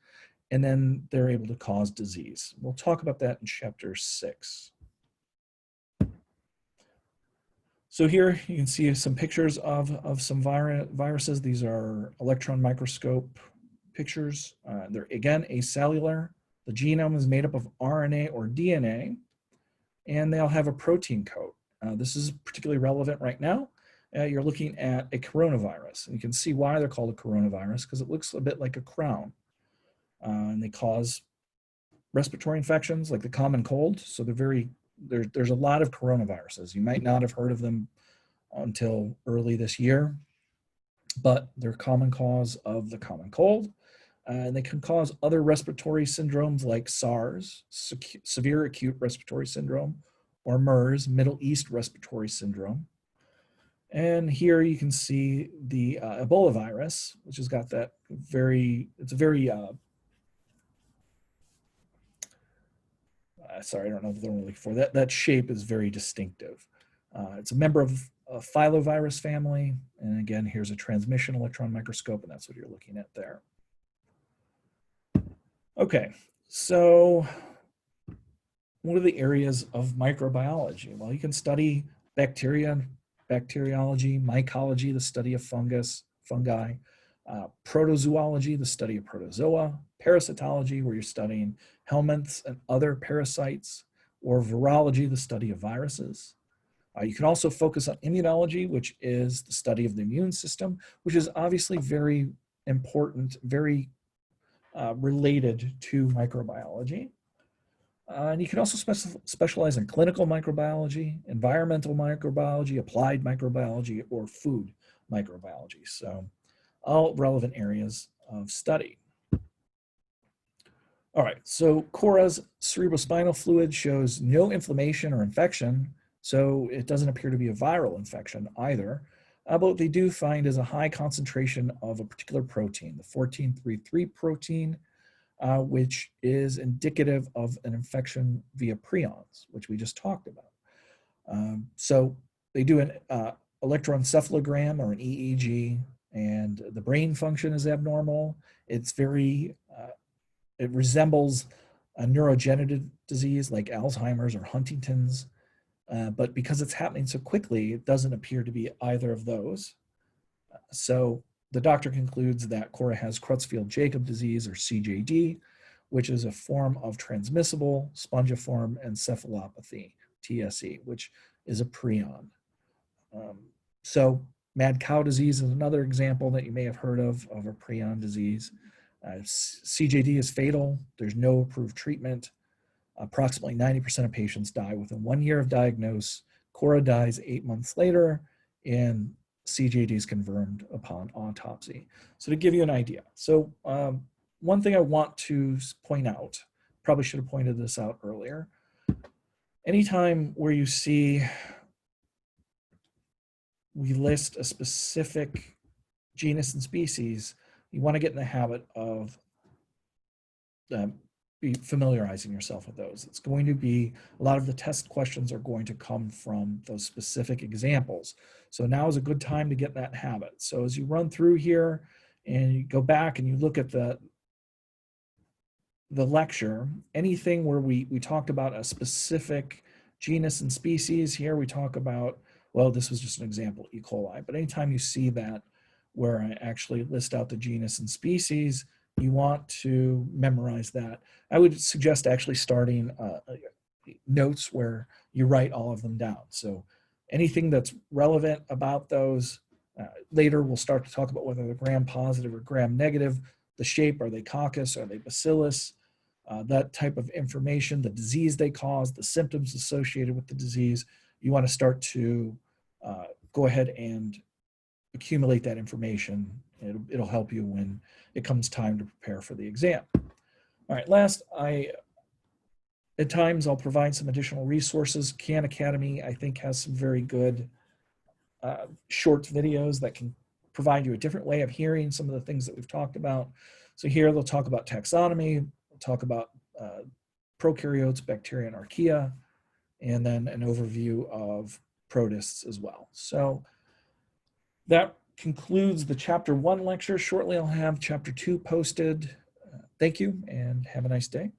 and then they're able to cause disease. We'll talk about that in chapter 6. So here you can see some pictures of some viruses. These are electron microscope pictures. They're again acellular. The genome is made up of RNA or DNA, and they'll have a protein coat. This is particularly relevant right now. You're looking at a coronavirus, and you can see why they're called a coronavirus, because it looks a bit like a crown. And they cause respiratory infections like the common cold. So there's a lot of coronaviruses. You might not have heard of them until early this year, but they're a common cause of the common cold. And they can cause other respiratory syndromes like SARS, severe acute respiratory syndrome, or MERS, Middle East respiratory syndrome. And here you can see the Ebola virus, which has got that sorry, I don't know the word I'm looking for. That shape is very distinctive. It's a member of a filovirus family. And again, here's a transmission electron microscope, and that's what you're looking at there. Okay, so what are the areas of microbiology? Well, you can study bacteria, bacteriology, mycology, the study of fungi, protozoology, the study of protozoa, parasitology, where you're studying helminths and other parasites, or virology, the study of viruses. You can also focus on immunology, which is the study of the immune system, which is obviously very important, very related to microbiology. And you can also specialize in clinical microbiology, environmental microbiology, applied microbiology, or food microbiology. So all relevant areas of study. All right, so Cora's cerebrospinal fluid shows no inflammation or infection, so it doesn't appear to be a viral infection either. But what they do find is a high concentration of a particular protein, the 1433 protein, which is indicative of an infection via prions, which we just talked about. So they do an electroencephalogram or an EEG, and the brain function is abnormal. It's it resembles a neurodegenerative disease like Alzheimer's or Huntington's, but because it's happening so quickly, it doesn't appear to be either of those. So the doctor concludes that Cora has Creutzfeldt-Jakob disease, or CJD, which is a form of transmissible spongiform encephalopathy, TSE, which is a prion. So mad cow disease is another example that you may have heard of a prion disease. CJD is fatal. There's no approved treatment. Approximately 90% of patients die within 1 year of diagnosis. Cora dies 8 months later, and CJD is confirmed upon autopsy. So to give you an idea. So one thing I want to point out, probably should have pointed this out earlier. Anytime where you see we list a specific genus and species, you want to get in the habit of be familiarizing yourself with those. It's going to be, a lot of the test questions are going to come from those specific examples. So now is a good time to get that habit. So as you run through here and you go back and you look at the lecture, anything where we talked about a specific genus and species, here we talk about, well, this was just an example, E. coli, but anytime you see that where I actually list out the genus and species, you want to memorize that. I would suggest actually starting notes where you write all of them down. So anything that's relevant about those, later we'll start to talk about whether they're gram-positive or gram-negative, the shape, are they coccus, are they bacillus, that type of information, the disease they cause, the symptoms associated with the disease. You want to start to go ahead and accumulate that information. It'll help you when it comes time to prepare for the exam. All right, last, at times I'll provide some additional resources. Khan Academy, I think, has some very good short videos that can provide you a different way of hearing some of the things that we've talked about. So here they'll talk about taxonomy, we'll talk about prokaryotes, bacteria, and archaea, and then an overview of protists as well. So that concludes the Chapter 1 lecture. Shortly I'll have Chapter 2 posted. Thank you and have a nice day.